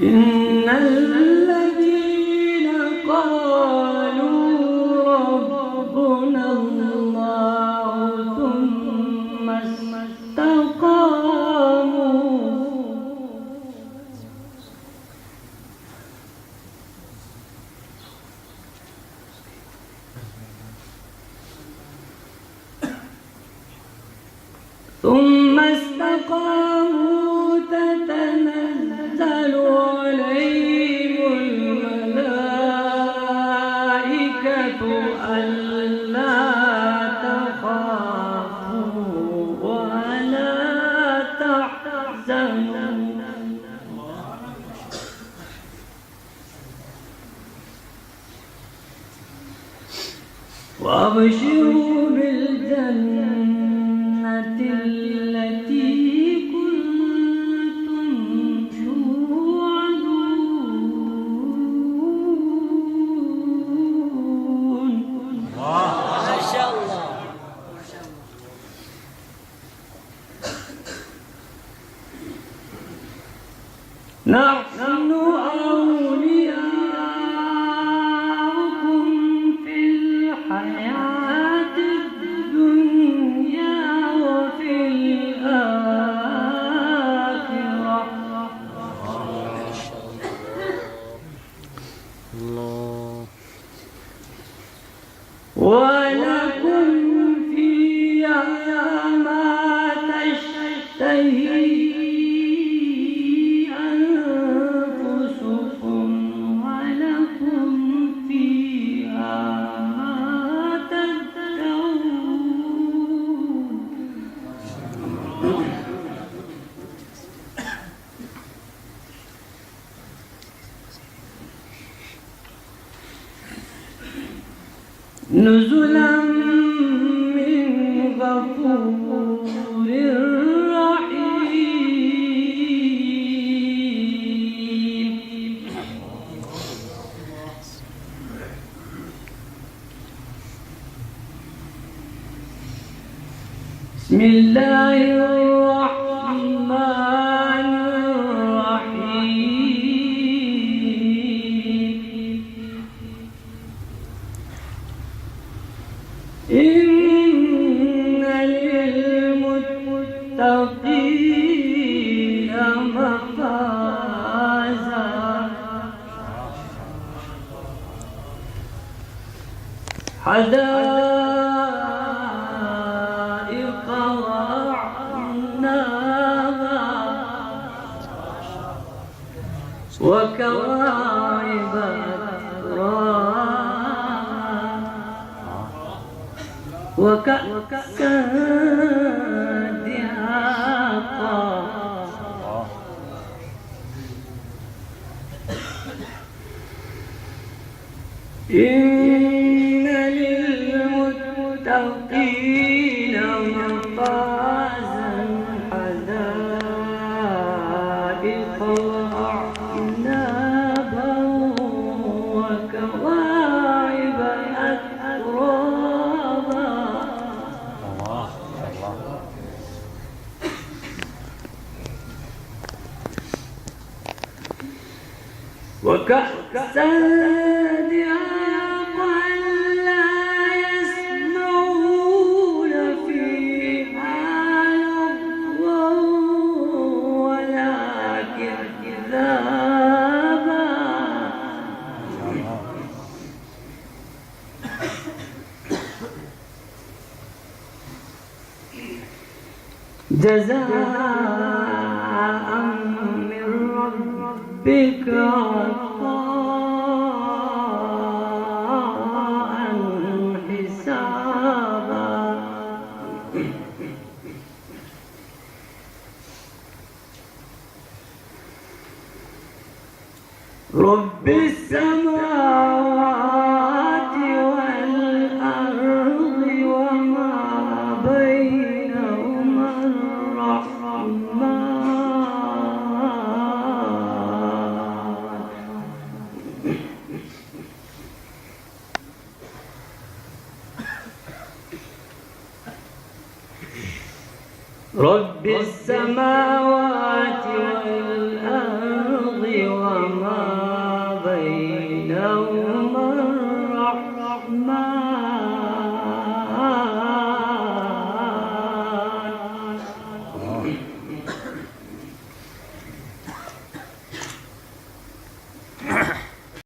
إن الذين قالوا ربنا الله ثم استقاموا تتنزل عليهم الملائكة ألا تخافوا ولا تحزنوا وأبشروا بالجنة التي كنتم توعدون. ما شاء الله. نحن أولياؤكم في الحياة الدنيا وفي الآخرة ولكم فيها ما تشتهي أنفسكم ولكم فيها ما تدعون. نزلا من غفور رحيم. بسم الله الرحمن الرحيم. إن للمتقين مفازا حدائق وأعنابا وكواعب أترابا وكأسا دهاقا إن للمتقين مفازا حدائق وأعنابا وكواعب أترابا وكأسا دهاقا لا يسمعون فيها لغوا ولا كذابا جزاء من ربك عطاء حسابا. رب السماوات والأرض وما بينهما الرحمن رب السماوات